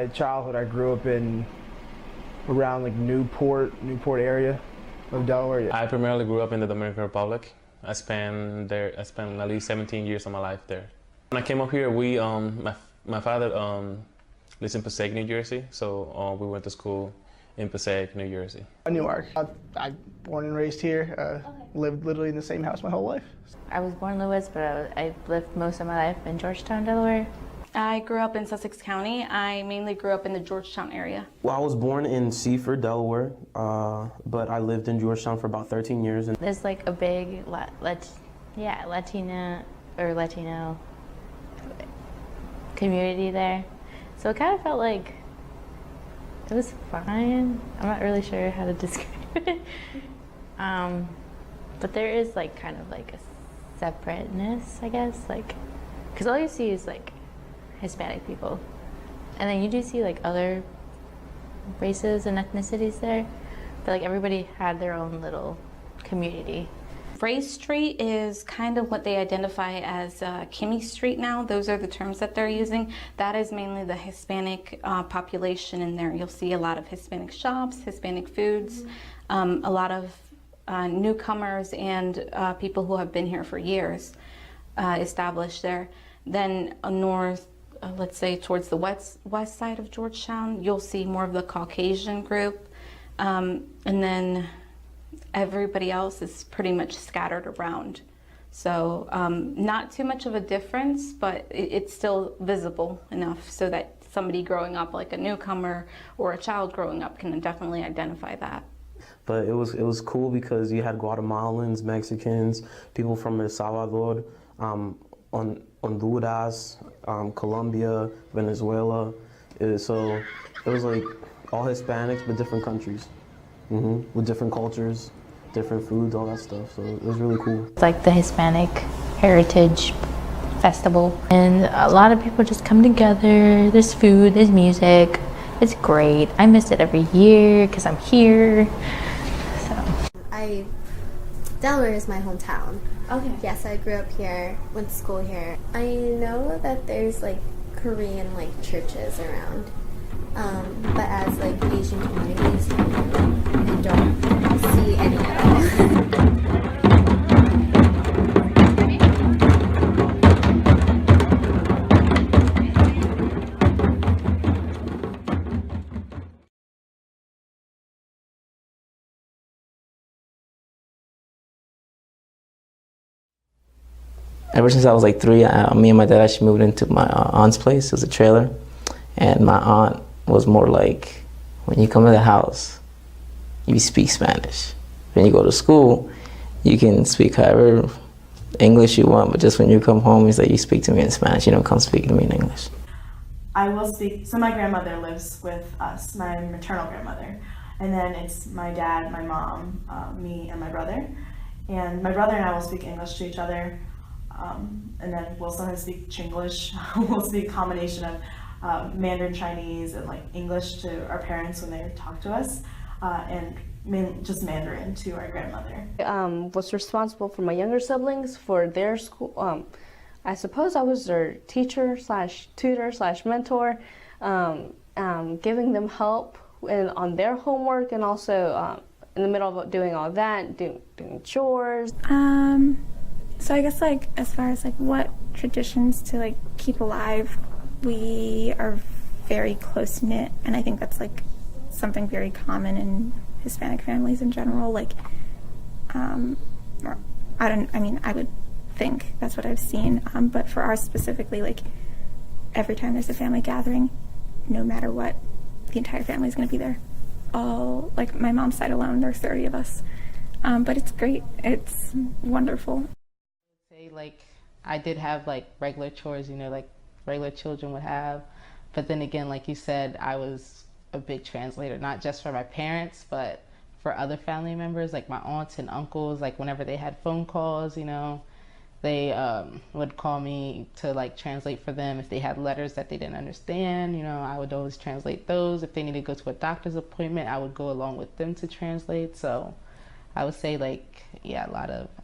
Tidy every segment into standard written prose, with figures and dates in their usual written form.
my childhood, I grew up in around like Newport area of Delaware. I primarily grew up in the Dominican Republic. I spent at least 17 years of my life there. When I came up here, my father lives in Passaic, New Jersey, so we went to school in Passaic, New Jersey. Newark. I'm born and raised here. Lived literally in the same house my whole life. I was born in Lewis, but I lived most of my life in Georgetown, Delaware. I grew up in Sussex County. I mainly grew up in the Georgetown area. Well, I was born in Seaford, Delaware, but I lived in Georgetown for about 13 years. There's like a big Latino community there. So it kind of felt like it was fine. I'm not really sure how to describe it. But there is like kind of like a separateness, I guess, like, because all you see is like Hispanic people. And then you do see like other races and ethnicities there, but like everybody had their own little community. Race Street is kind of what they identify as Kimmy Street now. Those are the terms that they're using. That is mainly the Hispanic population in there. You'll see a lot of Hispanic shops, Hispanic foods, a lot of newcomers and people who have been here for years established there. Then north, let's say towards the west side of Georgetown, you'll see more of the Caucasian group. And then everybody else is pretty much scattered around. So not too much of a difference, but it's still visible enough so that somebody growing up, like a newcomer or a child growing up, can definitely identify that. But it was cool because you had Guatemalans, Mexicans, people from El Salvador, Honduras, Colombia, Venezuela. So it was like all Hispanics, but different countries, with different cultures, different foods, all that stuff. So it was really cool. It's like the Hispanic Heritage Festival, and a lot of people just come together. There's food, there's music. It's great. I miss it every year because I'm here. Delaware is my hometown. Okay. Yes, I grew up here, went to school here. I know that there's like Korean like churches around, but as like Asian communities, I don't see any at all. Ever since I was like 3, me and my dad actually moved into my aunt's place. It was a trailer. And my aunt was more like, when you come to the house, you speak Spanish. When you go to school, you can speak however English you want, but just when you come home, it's like, you speak to me in Spanish, you don't come speak to me in English. I will speak, so my grandmother lives with us, my maternal grandmother. And then it's my dad, my mom, me, and my brother. And my brother and I will speak English to each other. And then we'll sometimes speak Chinglish. We'll speak a combination of Mandarin Chinese and like English to our parents when they talk to us, and just Mandarin to our grandmother. Was responsible for my younger siblings for their school. I suppose I was their teacher slash tutor slash mentor, giving them help on their homework, and also in the middle of doing all that, doing chores. So I guess like as far as like what traditions to like keep alive, we are very close knit, and I think that's like something very common in Hispanic families in general. Like, I would think that's what I've seen. But for ours specifically, like every time there's a family gathering, no matter what, the entire family is going to be there. All like my mom's side alone, there's 30 of us. But it's great. It's wonderful. Like I did have like regular chores, you know, like regular children would have, but then again, like you said, I was a big translator, not just for my parents, but for other family members, like my aunts and uncles. Like whenever they had phone calls, you know, they would call me to like translate for them. If they had letters that they didn't understand, you know, I would always translate those. If they needed to go to a doctor's appointment, I would go along with them to translate. So I would say like, yeah,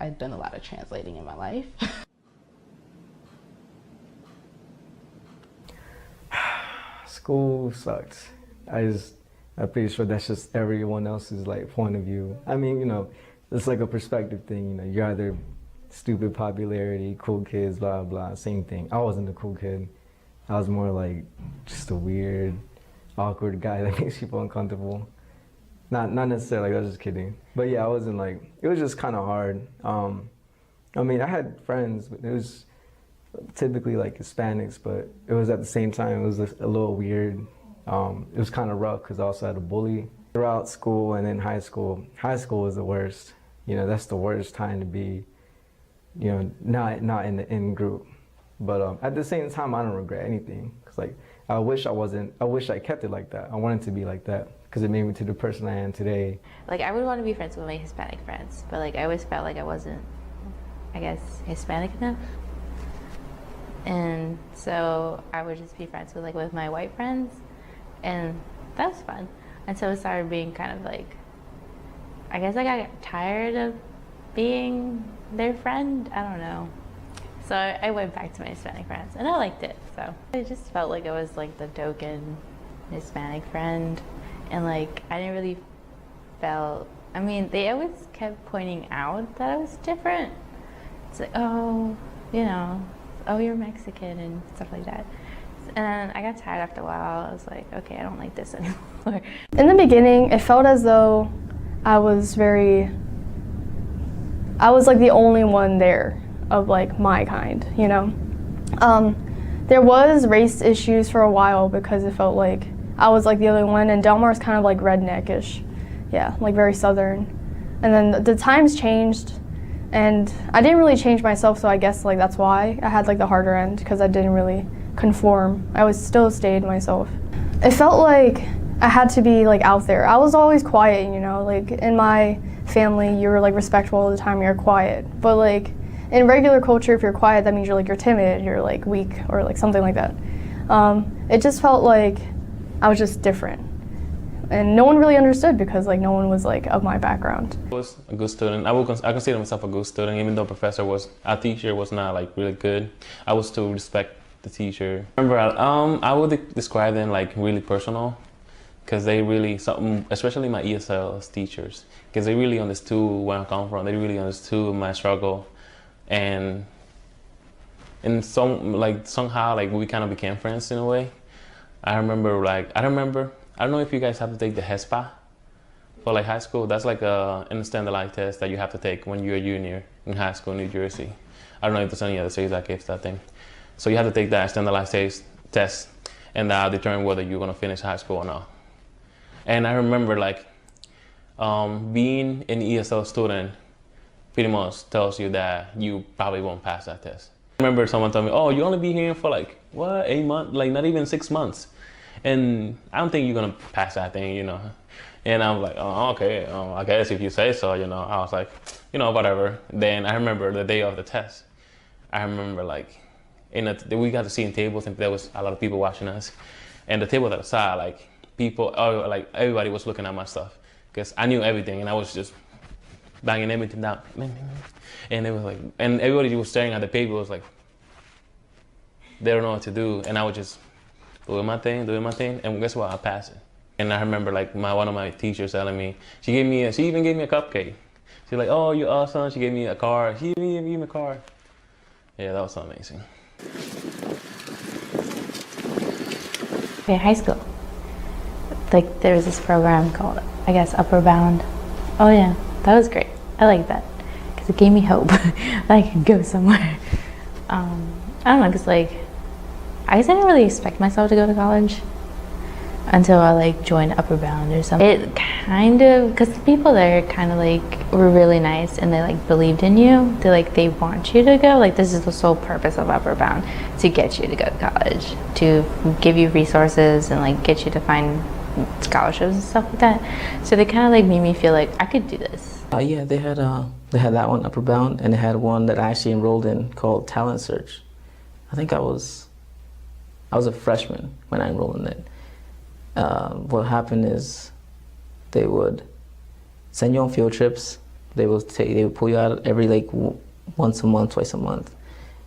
I've done a lot of translating in my life. School sucked. I'm pretty sure that's just everyone else's like point of view. I mean, it's like a perspective thing. You're either stupid popularity, cool kids, blah blah. Same thing. I wasn't a cool kid. I was more like just a weird, awkward guy that makes people uncomfortable. Not necessarily. I was just kidding. But yeah, I wasn't like. It was just kind of hard. I mean, I had friends, but it was typically like Hispanics, but it was at the same time, it was a little weird. It was kind of rough because I also had a bully throughout school and then high school. High school was the worst. That's the worst time to be, not in the in group. But at the same time, I don't regret anything. Cause like, I wish I kept it like that. I wanted to be like that because it made me to the person I am today. Like, I would want to be friends with my Hispanic friends, but like, I always felt like I wasn't, I guess, Hispanic enough. And so I would just be friends with my white friends. And that was fun. And so it started being kind of like, I guess I got tired of being their friend. I don't know. So I went back to my Hispanic friends and I liked it. So I just felt like I was like the token Hispanic friend. And like, I didn't really I mean, they always kept pointing out that I was different. It's like, oh, you're Mexican and stuff like that. And I got tired after a while. I was like, okay, I don't like this anymore. In the beginning, it felt as though I was like the only one there of like my kind, There was race issues for a while because it felt like I was like the only one, and Delmar is kind of like redneckish. Yeah, like very southern. And then the times changed, and I didn't really change myself, so I guess like that's why I had like the harder end, because I didn't really conform. I was still stayed myself. It felt like I had to be like out there. I was always quiet, like in my family you were like respectful all the time, you're quiet. But like in regular culture, if you're quiet, that means you're timid, you're like weak, or like something like that. It just felt like I was just different. And no one really understood because like no one was like of my background. I was a good student. I consider myself a good student, even though our teacher was not like really good. I would still respect the teacher. Remember, I would describe them like really personal, because they really, especially my ESL teachers, because they really understood where I come from. They really understood my struggle, and somehow we kind of became friends in a way. I don't know if you guys have to take the HESPA for like high school. That's like a standardized test that you have to take when you're a junior in high school in New Jersey. I don't know if there's any other states that gives that thing. So you have to take that standardized test and determine whether you're gonna finish high school or not. And I remember being an ESL student pretty much tells you that you probably won't pass that test. I remember someone told me, oh, you only be here for 8 months, not even 6 months. And I don't think you're gonna pass that thing, And I'm like, oh, okay, I guess if you say so, I was like, whatever. Then I remember the day of the test. I remember we got to sit in tables and there was a lot of people watching us. And the table to the side, everybody was looking at my stuff because I knew everything and I was just banging everything down. And it was and everybody was staring at the paper. It was like, they don't know what to do. And I was just doing my thing, and guess what? I passed it. And I remember one of my teachers telling me, she even gave me a cupcake. She's like, oh, you're awesome. She gave me a car. She gave me a car. Yeah, that was amazing. Okay, high school. There was this program called, I guess, Upper Bound. Oh yeah, that was great. I liked that because it gave me hope that I could go somewhere. I don't know, because I guess I didn't really expect myself to go to college until I joined Upper Bound or something. It kind of, because the people there kind of were really nice and they believed in you. They want you to go. This is the sole purpose of Upper Bound, to get you to go to college, to give you resources and get you to find scholarships and stuff like that. So they kind of made me feel like I could do this. Yeah, they had that one, Upper Bound, and they had one that I actually enrolled in called Talent Search. I think I was a freshman when I enrolled in it. What happened is they would send you on field trips. They would pull you out every once a month, twice a month.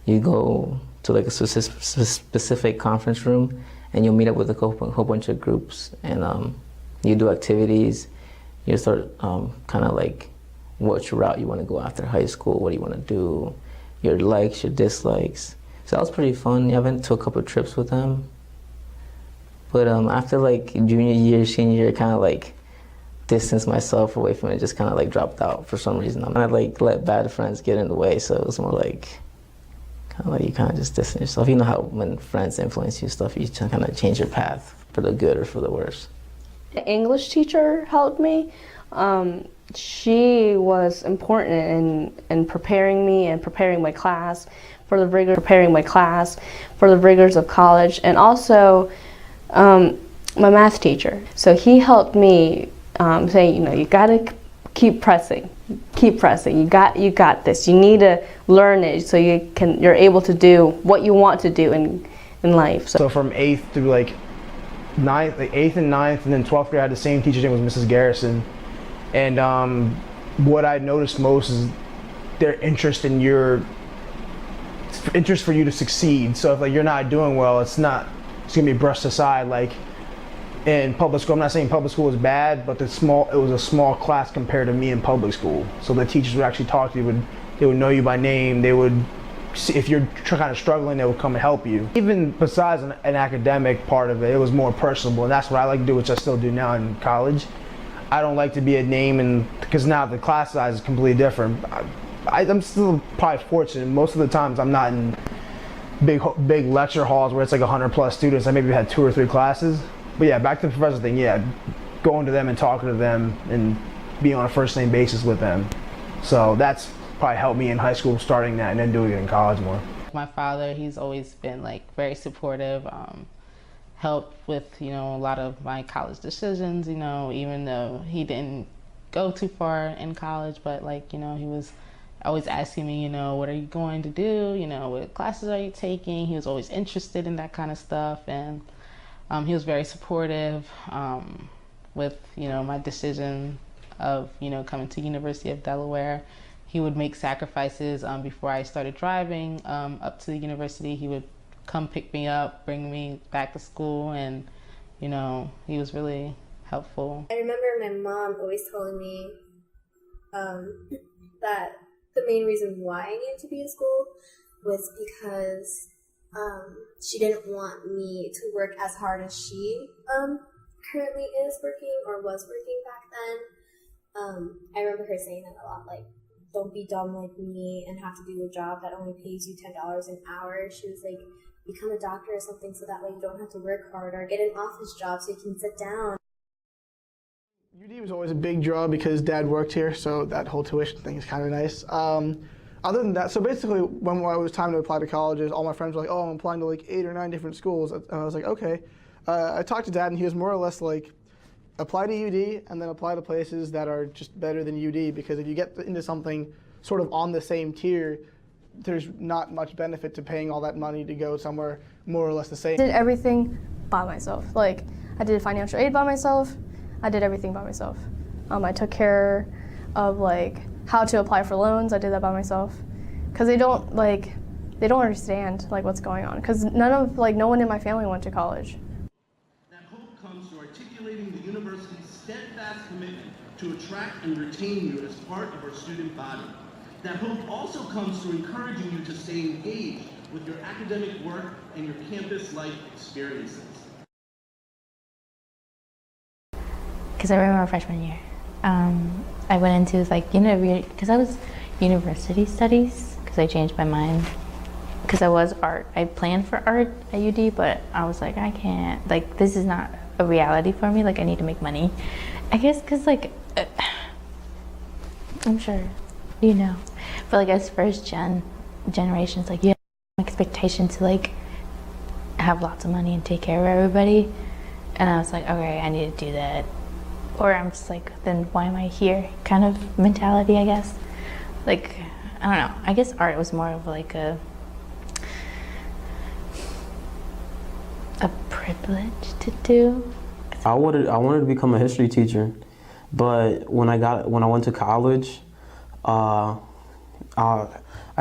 You go to a specific conference room, and you'll meet up with a whole bunch of groups, and you do activities. You start kind of like what route you want to go after high school, what do you want to do, your likes, your dislikes. So that was pretty fun. I went to a couple of trips with them. But after like junior year, senior year, kind of like distanced myself away from it, just kind of like dropped out for some reason. I like let bad friends get in the way, so it was more like kind of like you kind of just distance yourself. You know how when friends influence you stuff, you kind of change your path for the good or for the worse. The English teacher helped me. She was important in preparing me and preparing my class for the rigors of college, and also my math teacher. So he helped me say, you know, you gotta keep pressing. You got this. You need to learn it so you're able to do what you want to do in life. So from 8th through like 9th, like 8th and 9th, and then 12th grade, I had the same teacher's name was Mrs. Garrison. And what I noticed most is their interest for you to succeed. So if like you're not doing well, it's gonna be brushed aside. Like in public school, I'm not saying public school was bad, but it was a small class compared to me in public school. So the teachers would actually talk to you. They would know you by name. They would see if you're kind of struggling, they would come and help you. Even besides an academic part of it, it was more personable, and that's what I like to do, which I still do now in college. I don't like to be a name, and because now the class size is completely different. I'm still probably fortunate. Most of the times I'm not in big lecture halls where it's like 100+ students. I maybe had 2 or 3 classes. But yeah, back to the professor thing. Yeah, going to them and talking to them and being on a first name basis with them. So that's probably helped me in high school, starting that and then doing it in college more. My father, he's always been like very supportive. Helped with, you know, a lot of my college decisions, you know, even though he didn't go too far in college, but like, you know, he was always asking me, you know, what are you going to do? You know, what classes are you taking? He was always interested in that kind of stuff, and he was very supportive with, you know, my decision of, you know, coming to University of Delaware. He would make sacrifices before I started driving up to the university. He would come pick me up, bring me back to school, and, you know, he was really helpful. I remember my mom always telling me that the main reason why I needed to be in school was because she didn't want me to work as hard as she currently is working or was working back then. I remember her saying that a lot, like, don't be dumb like me and have to do a job that only pays you $10 an hour. She was like, become a doctor or something so that way you don't have to work hard, or get an office job so you can sit down. UD was always a big draw because Dad worked here, so that whole tuition thing is kind of nice. Other than that, so basically when it was time to apply to colleges, all my friends were like, oh, I'm applying to like 8 or 9 different schools. And I was like, okay. I talked to Dad, and he was more or less like, apply to UD and then apply to places that are just better than UD, because if you get into something sort of on the same tier, there's not much benefit to paying all that money to go somewhere more or less the same. I did everything by myself. Like, I did financial aid by myself. I did everything by myself. I took care of like how to apply for loans. I did that by myself, because they don't understand like what's going on, because no one in my family went to college. That hope comes through articulating the university's steadfast commitment to attract and retain you as part of our student body. That hope also comes through encouraging you to stay engaged with your academic work and your campus life experiences. Because I remember freshman year, I went into like, because I was university studies, because I changed my mind. Because I was art. I planned for art at UD, but I was like, I can't, like, this is not a reality for me. Like, I need to make money. I guess because, like, I'm sure you know, but like as first generations, like you have an expectation to like have lots of money and take care of everybody. And I was like, okay, I need to do that. Or I'm just like, then why am I here? Kind of mentality, I guess. Like, I don't know. I guess art was more of like a privilege to do. I wanted to become a history teacher, but when I went to college, I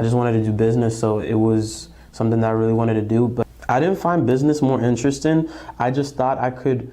just wanted to do business, so it was something that I really wanted to do. But I didn't find business more interesting. I just thought I could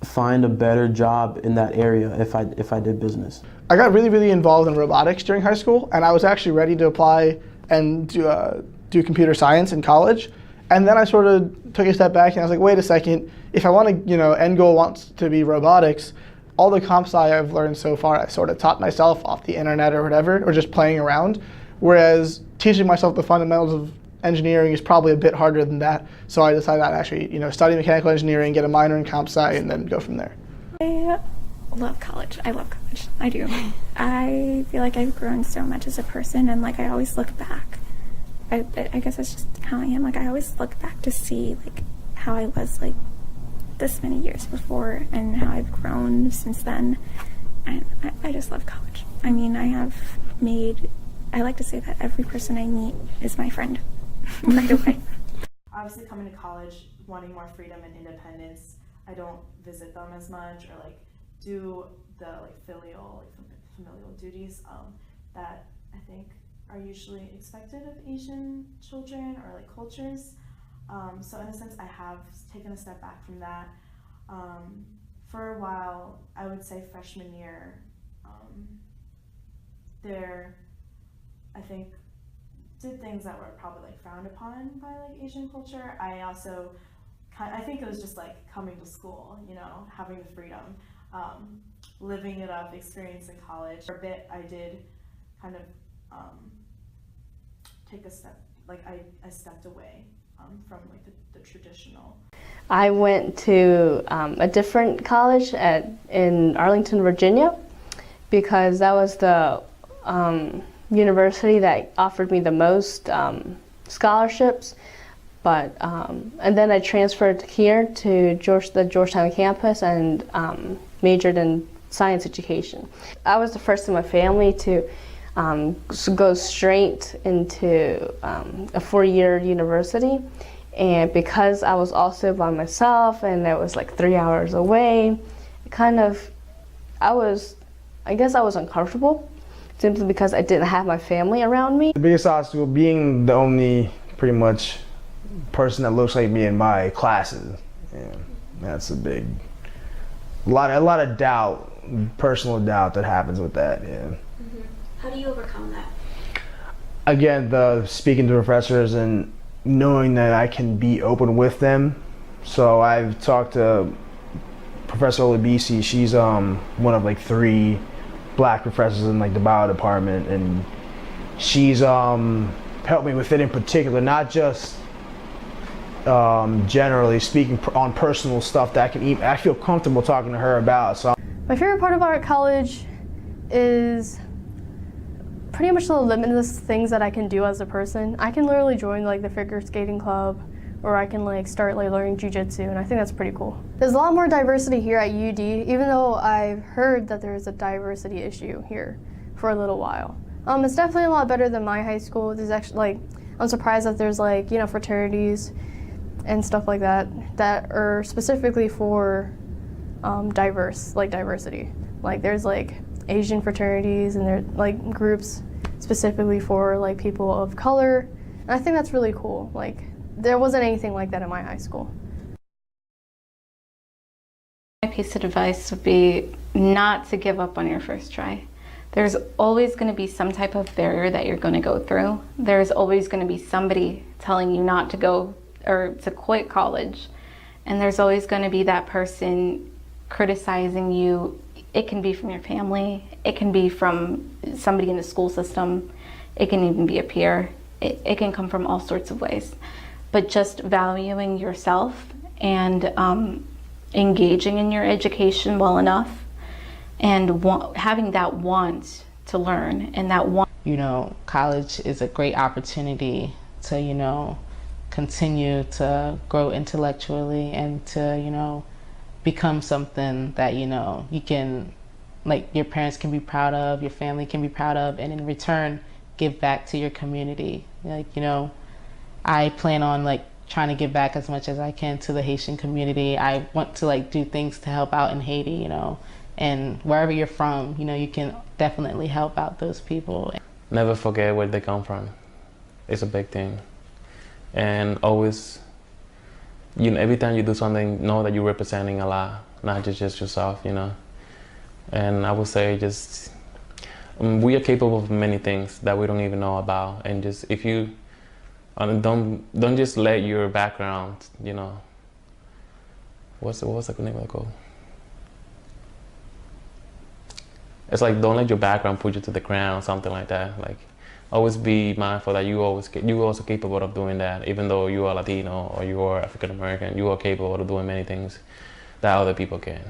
find a better job in that area if I did business. I got really involved in robotics during high school, and I was actually ready to apply and do computer science in college. And then I sort of took a step back and I was like, wait a second, if I want to, end goal wants to be robotics, all the comp sci I've learned so far, I sort of taught myself off the internet or whatever, or just playing around. Whereas teaching myself the fundamentals of engineering is probably a bit harder than that. So I decided I'd actually, study mechanical engineering, get a minor in comp sci, and then go from there. I love college. I love college. I do. I feel like I've grown so much as a person, and like I always look back. I guess that's just how I am. Like I always look back to see like how I was like this many years before and how I've grown since then. And I just love college. I mean, I like to say that every person I meet is my friend right away. Obviously coming to college, wanting more freedom and independence, I don't visit them as much or like do the like familial duties that I think are usually expected of Asian children or like cultures. So in a sense, I have taken a step back from that. For a while, I would say freshman year, I think, did things that were probably like frowned upon by like Asian culture. I think it was just like coming to school, having the freedom, living it up, experiencing college. For a bit, I did kind of take a step, like I stepped away from like the traditional. I went to a different college in Arlington, Virginia, because that was the university that offered me the most scholarships. But and then I transferred here to the Georgetown campus and majored in science education. I was the first in my family to go straight into a 4-year university, and because I was also by myself and it was like 3 hours away, I guess I was uncomfortable simply because I didn't have my family around me. The biggest obstacle being the only pretty much person that looks like me in my classes. Yeah, that's a lot of doubt, personal doubt that happens with that. Yeah. Mm-hmm. How do you overcome that? Again, speaking to professors and knowing that I can be open with them. So I've talked to Professor Olabisi. She's one of like 3 black professors in like the bio department, and she's helped me with it in particular, not just generally speaking on personal stuff that I feel comfortable talking to her about. So my favorite part about college is pretty much the limitless things that I can do as a person. I can literally join like the figure skating club, or I can like start like learning jiu-jitsu, and I think that's pretty cool. There's a lot more diversity here at UD, even though I've heard that there's a diversity issue here for a little while. It's definitely a lot better than my high school. There's actually I'm surprised that there's fraternities and stuff like that are specifically for diversity. Like there's like Asian fraternities, and there's like groups specifically for like people of color, and I think that's really cool. Like there wasn't anything like that in my high school. My piece of advice would be not to give up on your first try. There's always going to be some type of barrier that you're going to go through. There's always going to be somebody telling you not to go or to quit college, and there's always going to be that person criticizing you. It can be from your family, it can be from somebody in the school system, it can even be a peer. It can come from all sorts of ways. But just valuing yourself and engaging in your education well enough, and having that want to learn and that want. College is a great opportunity to, continue to grow intellectually and to, become something that, you can, like your parents can be proud of, your family can be proud of, and in return, give back to your community. I plan on trying to give back as much as I can to the Haitian community. I want to do things to help out in Haiti, and wherever you're from, you can definitely help out those people. Never forget where they come from. It's a big thing. and always, every time you do something, know that you're representing a lot, not just yourself, And I would say just we are capable of many things that we don't even know about, and just if you don't just let your background, what's the name of the quote? It's like, don't let your background put you to the ground, something like that. Like, always be mindful that you also capable of doing that. Even though you are Latino or you are African American, you are capable of doing many things that other people can.